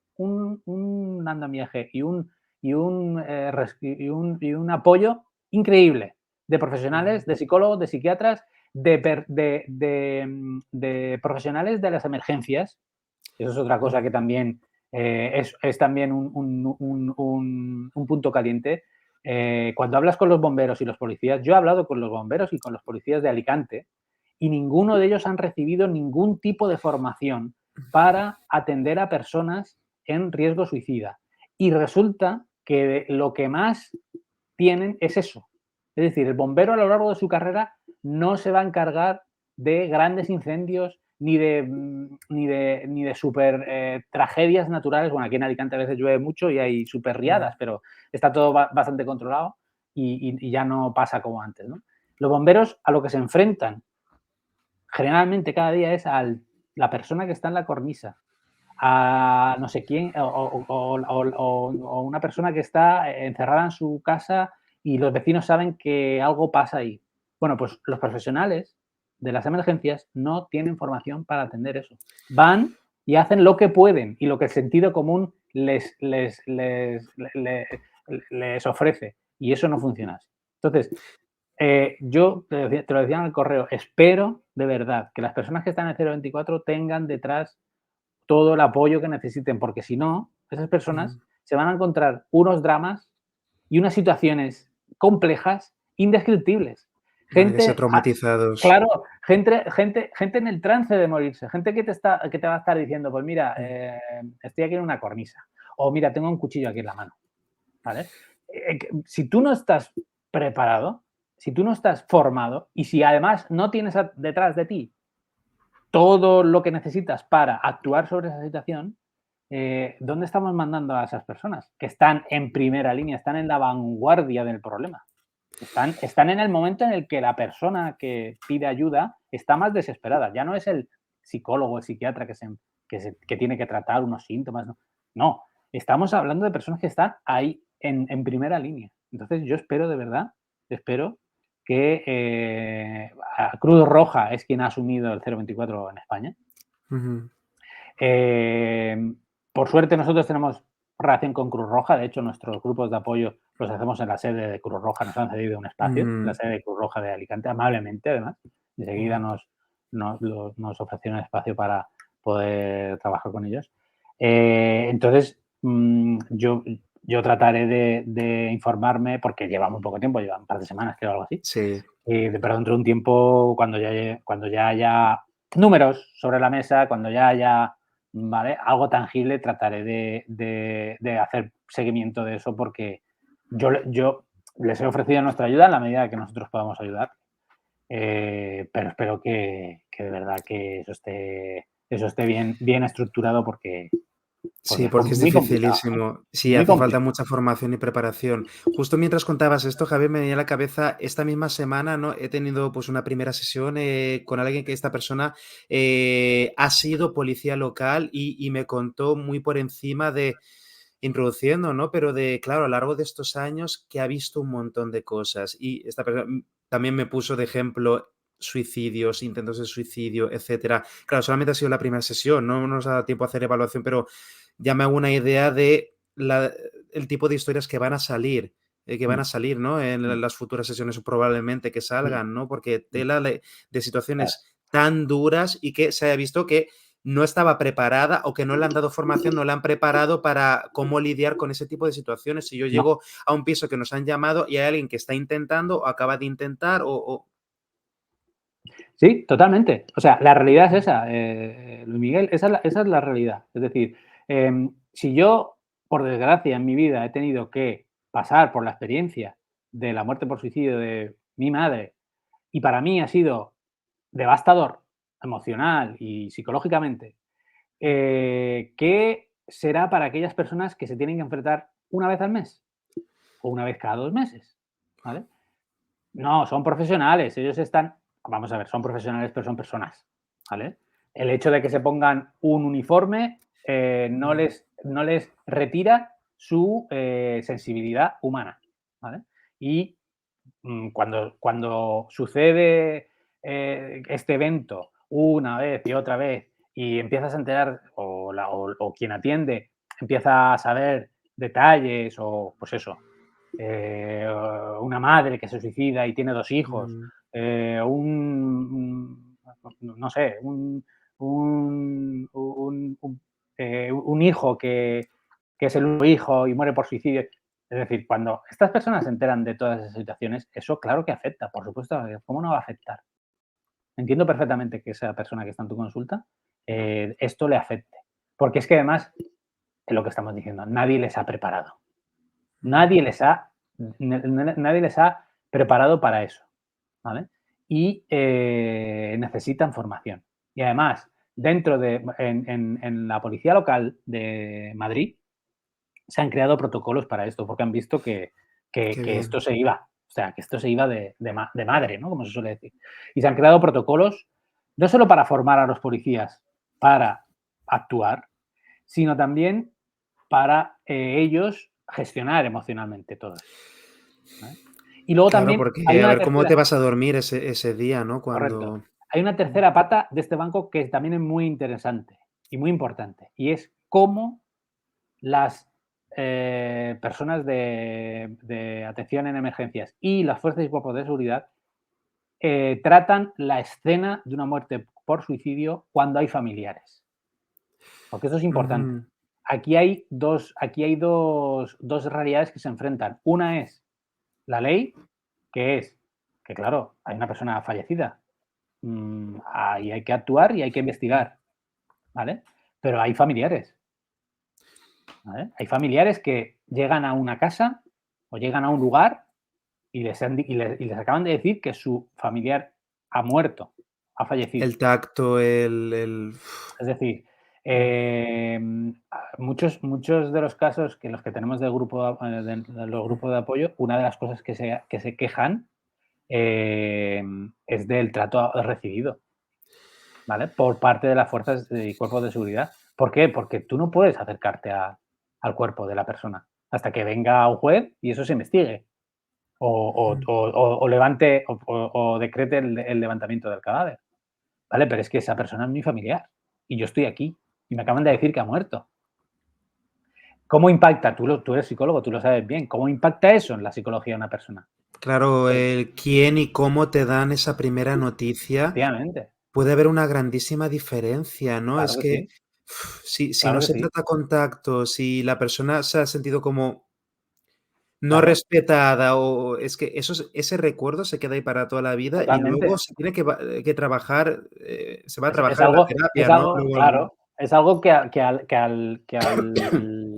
andamiaje y un apoyo increíble de profesionales, Ujú. de psicólogos, de psiquiatras, de profesionales de las emergencias. Eso es otra cosa Mm, que también es también un punto caliente. Cuando hablas con los bomberos y los policías, yo he hablado con los bomberos y con los policías de Alicante y ninguno de ellos han recibido ningún tipo de formación para atender a personas en riesgo suicida. Y resulta que lo que más tienen es eso. Es decir, el bombero a lo largo de su carrera no se va a encargar de grandes incendios ni de super tragedias naturales. Bueno, aquí en Alicante a veces llueve mucho y hay super riadas, pero está todo bastante controlado y ya no pasa como antes, ¿no? Los bomberos a lo que se enfrentan generalmente cada día es a la persona que está en la cornisa, a no sé quién, o una persona que está encerrada en su casa y los vecinos saben que algo pasa ahí. Bueno, pues los profesionales de las emergencias no tienen formación para atender eso. Van y hacen lo que pueden y lo que el sentido común les ofrece. Y eso no funciona así. Entonces, yo te lo decía en el correo, espero de verdad que las personas que están en el 024 tengan detrás todo el apoyo que necesiten, porque si no, esas personas se van a encontrar unos dramas y unas situaciones complejas indescriptibles. Van a quedar Gente, traumatizados. claro, gente en el trance de morirse, gente que te va a estar diciendo, pues mira, estoy aquí en una cornisa, o mira, tengo un cuchillo aquí en la mano, ¿vale? Si tú no estás preparado, si tú no estás formado y si además no tienes detrás de ti todo lo que necesitas para actuar sobre esa situación, ¿dónde estamos mandando a esas personas? Que están en primera línea, están en la vanguardia del problema. Están en el momento en el que la persona que pide ayuda está más desesperada. Ya no es el psicólogo, el psiquiatra que tiene que tratar unos síntomas. No, no, estamos hablando de personas que están ahí en primera línea. Entonces yo espero de verdad, espero que Cruz Roja es quien ha asumido el 024 en España. Ujú. Por suerte nosotros tenemos relación con Cruz Roja, de hecho nuestros grupos de apoyo los hacemos en la sede de Cruz Roja, nos han cedido un espacio, en la sede de Cruz Roja de Alicante, amablemente además, enseguida nos ofrecieron un espacio para poder trabajar con ellos. Entonces, yo trataré de informarme, porque llevamos poco tiempo, llevan un par de semanas, creo, algo así, Sí. pero dentro de un tiempo, cuando ya haya números sobre la mesa, cuando ya haya, ¿vale?, algo tangible, trataré de hacer seguimiento de eso, porque yo les he ofrecido nuestra ayuda en la medida que nosotros podamos ayudar, pero espero que de verdad que eso esté bien estructurado porque Sí, es porque es muy complicado, ¿eh? dificilísimo. Sí, Muy hace falta complicado. mucha formación y preparación. Justo mientras contabas esto, Javier, me venía a la cabeza, esta misma semana, ¿no? He tenido pues una primera sesión con alguien que esta persona ha sido policía local y me contó muy por encima de, introduciendo, ¿no? Pero de, claro, a lo largo de estos años que ha visto un montón de cosas y esta persona también me puso de ejemplo suicidios, intentos de suicidio, etcétera. Claro, solamente ha sido la primera sesión, no nos ha dado tiempo a hacer evaluación, pero ya me hago una idea de el tipo de historias que van Mm, a salir, ¿no? mm, En las futuras sesiones o probablemente que mm, salgan, ¿no? Porque mm, tela de claro. situaciones tan duras y que se haya visto que no estaba preparada o que no le han dado formación, no le han preparado para cómo lidiar con ese tipo de situaciones. Si yo No. llego a un piso que nos han llamado y hay alguien que está intentando o acaba de intentar o Sí, totalmente. O sea, la realidad es esa, Luis Miguel, esa es la realidad. Es decir, si yo, por desgracia, en mi vida he tenido que pasar por la experiencia de la muerte por suicidio de mi madre y para mí ha sido devastador, emocional y psicológicamente, ¿qué será para aquellas personas que se tienen que enfrentar una vez al mes o una vez cada 2 meses? ¿Vale? No, son profesionales, ellos están, vamos a ver, son profesionales, pero son personas, ¿vale? El hecho de que se pongan un uniforme no les retira su sensibilidad humana, ¿vale? Y cuando sucede este evento una vez y otra vez y empiezas a enterar, o quien atiende empieza a saber detalles, o pues eso, eh, una madre que se suicida y tiene 2 hijos, mm, no sé, un hijo que es el único hijo y muere por suicidio. Es decir, cuando estas personas se enteran de todas esas situaciones, eso claro que afecta, por supuesto, ¿cómo no va a afectar? Entiendo perfectamente que esa persona que está en tu consulta, esto le afecte, porque es que además es lo que estamos diciendo, nadie les ha preparado. mm, Nadie les ha, nadie les ha preparado para eso, ¿vale? Y necesitan formación. Y además, en la policía local de Madrid se han creado protocolos para esto, porque han visto qué que bien. esto se iba, o sea, que esto se iba de madre, ¿no? Como se suele decir. Y se han creado protocolos no solo para formar a los policías para actuar, sino también para ellos gestionar emocionalmente todo esto, ¿vale? Y luego Claro, también hay porque a una ver cómo te tercera, vas a dormir ese día, ¿no? correcto, Cuando hay una mm, tercera pata de este banco que también es muy interesante y muy importante, y es cómo las personas de atención en emergencias y las fuerzas y cuerpos de seguridad tratan la escena de una muerte por suicidio cuando hay familiares, porque eso es importante. ujú, Aquí hay dos realidades que se enfrentan. Una es la ley, que es que, claro, hay una persona fallecida, ahí hay que actuar y hay que investigar, ¿vale? Pero hay familiares, ¿vale? Hay familiares que llegan a una casa o llegan a un lugar y y les acaban de decir que su familiar ha muerto, ha fallecido. el tacto, el Es decir, mm, muchos de los casos que los que tenemos del grupo de los grupos de apoyo, una de las cosas que se quejan, es del trato recibido, ¿vale? Por parte de las fuerzas y cuerpos de seguridad. ¿Por qué? Porque tú no puedes acercarte al cuerpo de la persona hasta que venga un juez y eso se investigue mm. o levante o decrete el levantamiento del cadáver, ¿vale? Pero es que esa persona es mi familiar y yo estoy aquí y me acaban de decir que ha muerto. ¿Cómo impacta? Tú eres psicólogo, tú lo sabes bien. ¿Cómo impacta eso en la psicología de una persona? Claro, Pues, el quién y cómo te dan esa primera noticia efectivamente, puede haber una grandísima diferencia, ¿no? claro Es que que sí, si claro no que se sí, trata contacto, si la persona se ha sentido como no claro, respetada o es que ese recuerdo se queda ahí para toda la vida y luego totalmente. se tiene que trabajar, se va a Es trabajar en la es terapia, ¿no? algo Luego algún claro, es algo que al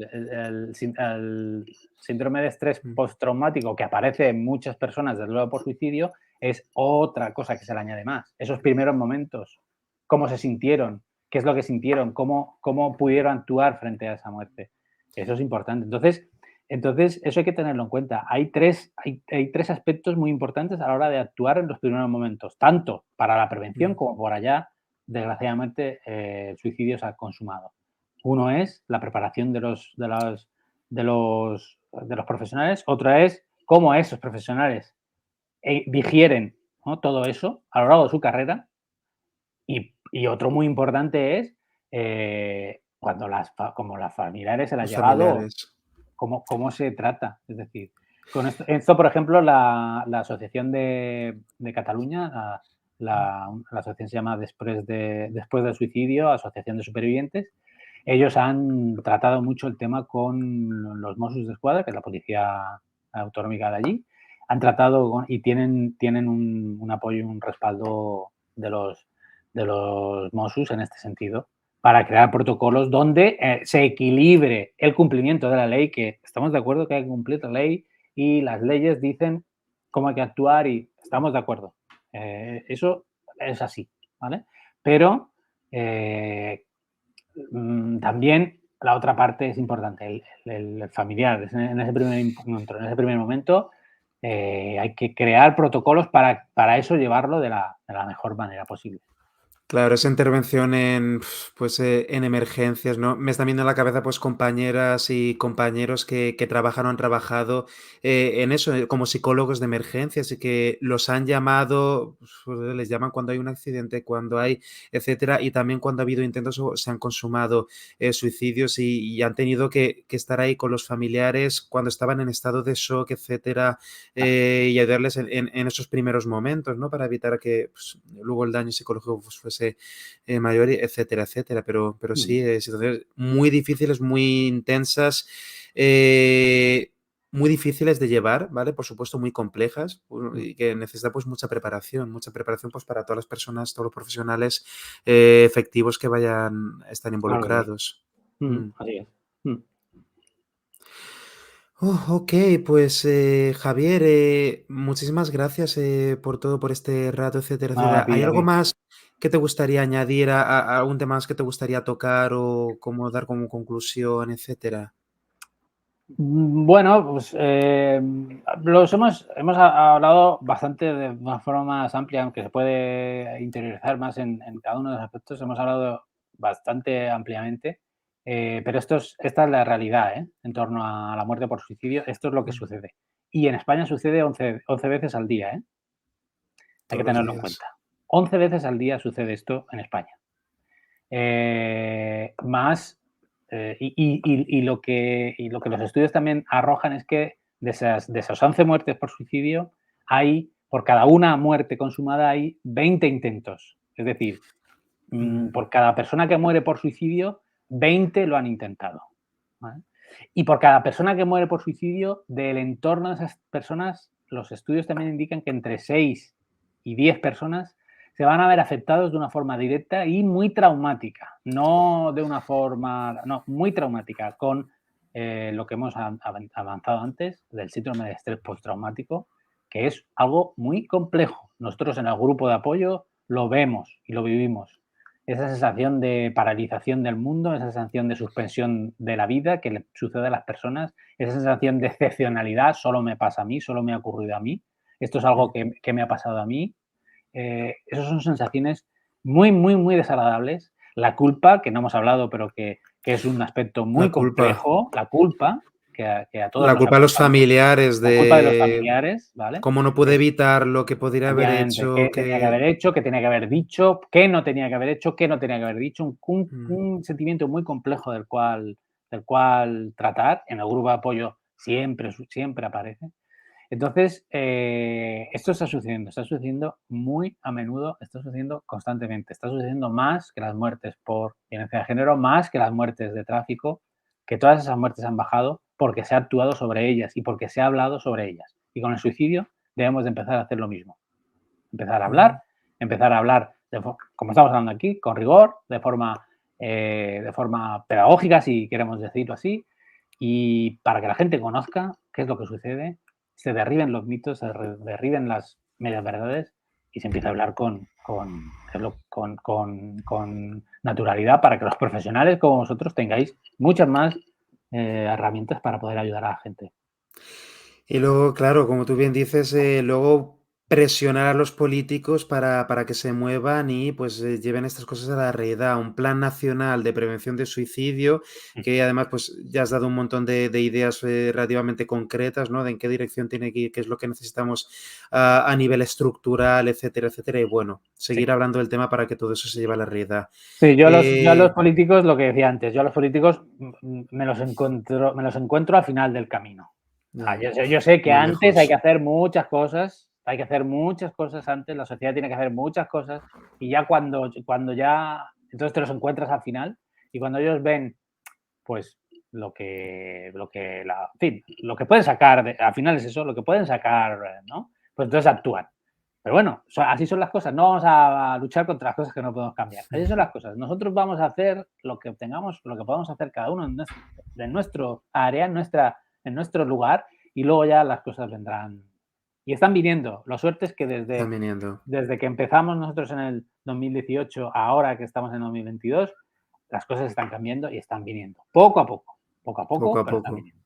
el síndrome de estrés mm, postraumático que aparece en muchas personas desde luego por suicidio, es otra cosa que se le añade más. Esos primeros momentos, cómo se sintieron, qué es lo que sintieron, cómo pudieron actuar frente a esa muerte. Eso es importante. Entonces eso hay que tenerlo en cuenta. Hay 3 aspectos muy importantes a la hora de actuar en los primeros momentos, tanto para la prevención mm, como por allá desgraciadamente, el suicidio se ha consumado. Uno es la preparación de los profesionales, otra es cómo esos profesionales digieren, ¿no? Todo eso a lo largo de su carrera y otro muy importante es cuando como las familiares se le ha los llegado, familiares. cómo se trata. Es decir, con esto por ejemplo, la Asociación de Cataluña, Mm, la asociación se llama Después del Suicidio, Asociación de Supervivientes. Ellos han tratado mucho el tema con los Mossos d'Esquadra, que es la policía autonómica de allí. Han tratado y tienen un apoyo y un respaldo de los Mossos en este sentido, para crear protocolos donde se equilibre el cumplimiento de la ley, que estamos de acuerdo que hay que cumplir la ley y las leyes dicen cómo hay que actuar y estamos de acuerdo. Eso es así, ¿vale? Pero eh, también la otra parte es importante, el familiar. En ese primer encuentro, en ese primer momento, hay que crear protocolos para eso llevarlo de la mejor manera posible. Claro, esa intervención en, pues, en emergencias, ¿no? Me están viendo en la cabeza, pues, compañeras y compañeros que trabajan o han trabajado, en eso, como psicólogos de emergencias y que los han llamado, pues, les llaman cuando hay un accidente, cuando hay etcétera, y también cuando ha habido intentos o se han consumado, suicidios y han tenido que estar ahí con los familiares cuando estaban en estado de shock, etcétera, y ayudarles en esos primeros momentos, ¿no? Para evitar que, pues, luego el daño psicológico, pues, fuese, mayor, etcétera, etcétera. Pero Mm, sí, situaciones muy difíciles, muy intensas, eh, muy difíciles de llevar, ¿vale? Por supuesto, muy complejas, mm, y que necesita, pues, mucha preparación, pues, para todas las personas, todos los profesionales, efectivos que vayan a estar claro que sí. involucrados. Mm. Así es. Mm. Ok, pues Javier, muchísimas gracias por todo, por este rato, etcétera, Nada, etcétera. ¿Hay a algo ti. más que te gustaría añadir, algún tema más que te gustaría tocar o cómo dar como conclusión, etcétera? Bueno, pues hemos hablado bastante de una forma más amplia, aunque se puede interiorizar más en cada uno de los aspectos. Hemos hablado bastante ampliamente, pero esta es la realidad, ¿eh? En torno a la muerte por suicidio. Esto es lo que Mm, sucede. Y en España sucede 11 veces al día, ¿eh? Hay que todos los tenerlo en días. cuenta. 11 veces al día sucede esto en España. Más, y lo que los estudios también arrojan es que de esas 11 muertes por suicidio, hay, por cada una muerte consumada, hay 20 intentos. Es decir, Mm, por cada persona que muere por suicidio, 20 lo han intentado. ¿Vale? Y por cada persona que muere por suicidio, del entorno de esas personas, los estudios también indican que entre 6 y 10 personas se van a ver afectados de una forma directa y muy traumática, no de una forma, no, muy traumática, con lo que hemos avanzado antes del síndrome de estrés postraumático, que es algo muy complejo. Nosotros en el grupo de apoyo lo vemos y lo vivimos. Esa sensación de paralización del mundo, esa sensación de suspensión de la vida que le sucede a las personas, esa sensación de excepcionalidad, solo me pasa a mí, solo me ha ocurrido a mí, esto es algo mm. que me ha pasado a mí. Esas son sensaciones muy, muy, muy desagradables. La culpa, que no hemos hablado, pero que es un aspecto La muy culpa. complejo, la culpa, que a todos La nos culpa de los aqueja, familiares la culpa de los de familiares, ¿vale? cómo no pude Es evitar lo que podría haber efectivamente, hecho, qué tenía que haber hecho, qué tenía que haber dicho, qué no tenía que haber hecho, qué no tenía que haber dicho, Mm, un sentimiento muy complejo del cual tratar. En el grupo de apoyo siempre aparece. Entonces, esto está sucediendo muy a menudo, está sucediendo constantemente, está sucediendo más que las muertes por violencia de género, más que las muertes de tráfico, que todas esas muertes han bajado porque se ha actuado sobre ellas y porque se ha hablado sobre ellas. Y con el suicidio debemos de empezar a hacer lo mismo, mm. empezar a hablar, como estamos hablando aquí, con rigor, de forma pedagógica, si queremos decirlo así, y para que la gente conozca qué es lo que sucede, se derriben los mitos, se derriben las medias verdades y se empieza a hablar con naturalidad para que los profesionales como vosotros tengáis muchas más herramientas para poder ayudar a la gente. Y luego, claro, como tú bien dices, luego presionar a los políticos para que se muevan y pues lleven estas cosas a la realidad. Un plan nacional de prevención de suicidio, que además pues ya has dado un montón de ideas relativamente concretas, ¿no? De en qué dirección tiene que ir, qué es lo que necesitamos a nivel estructural, etcétera, etcétera. Y bueno, seguir Sí. hablando del tema para que todo eso se lleve a la realidad. Sí, yo a los Eh, políticos, lo que decía antes, yo a los políticos me los encuentro al final del camino. ya, Yo sé que muy antes hay que lejos. hacer muchas cosas, hay que hacer muchas cosas antes, la sociedad tiene que hacer muchas cosas y ya cuando ya, entonces te los encuentras al final y cuando ellos ven, pues en fin, lo que pueden sacar, al final es eso, lo que pueden sacar, ¿no? Pues entonces actúan. Pero bueno, así son las cosas. No vamos a luchar contra las cosas que no podemos cambiar. Así son las cosas. Nosotros vamos a hacer lo que obtengamos, lo que podamos hacer cada uno en nuestro área, en nuestro lugar, y luego ya las cosas vendrán. Y están viniendo. La suerte es que Están viniendo. desde que empezamos nosotros en el 2018, ahora que estamos en 2022, las cosas están cambiando y están viniendo. Poco a Poco poco, a pero están poco. viniendo.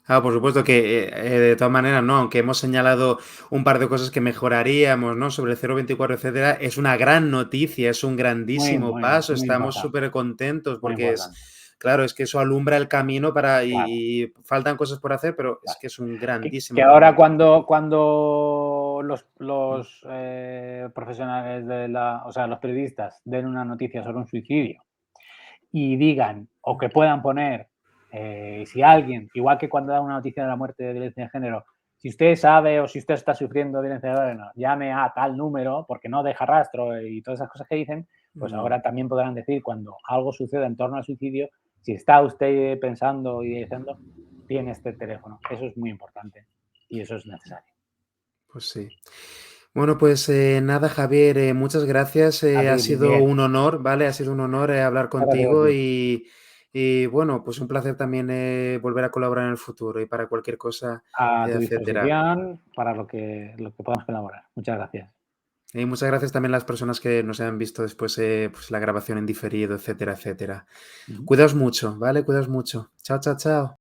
Ah, por supuesto que, de todas maneras, ¿no? Aunque hemos señalado un par de cosas que mejoraríamos, ¿no? Sobre el 0,24, etcétera, es una gran noticia, es un Muy, grandísimo muy, paso, muy estamos importante. súper contentos Muy porque es, importante. claro, es que eso alumbra el camino para, Claro, y faltan cosas por hacer, pero es claro. que es un Que grandísimo ahora cambio. cuando Mm, los profesionales o sea, los periodistas den una noticia sobre un suicidio y digan o que puedan poner, si alguien, igual que cuando da una noticia de la muerte de violencia de género, si usted sabe o si usted está sufriendo violencia de género, llame a tal número porque no deja rastro y todas esas cosas que dicen, pues mm, ahora también podrán decir cuando algo suceda en torno al suicidio, si está usted pensando y diciendo, tiene este teléfono. Eso es muy importante y eso es necesario. pues sí. Bueno, pues nada, Javier, muchas gracias. A ti, Ha sido Miguel. un honor, ¿vale? Ha sido un honor hablar Muchas gracias a contigo ti. Y bueno, pues un placer también volver a colaborar en el futuro y para cualquier cosa, A tu etcétera. disposición para lo que podamos colaborar. Muchas gracias. Y muchas gracias también a las personas que nos hayan visto después pues la grabación en diferido, etcétera, etcétera. Ujú. Cuidaos mucho, ¿vale? Cuidaos mucho. Chao, chao, chao.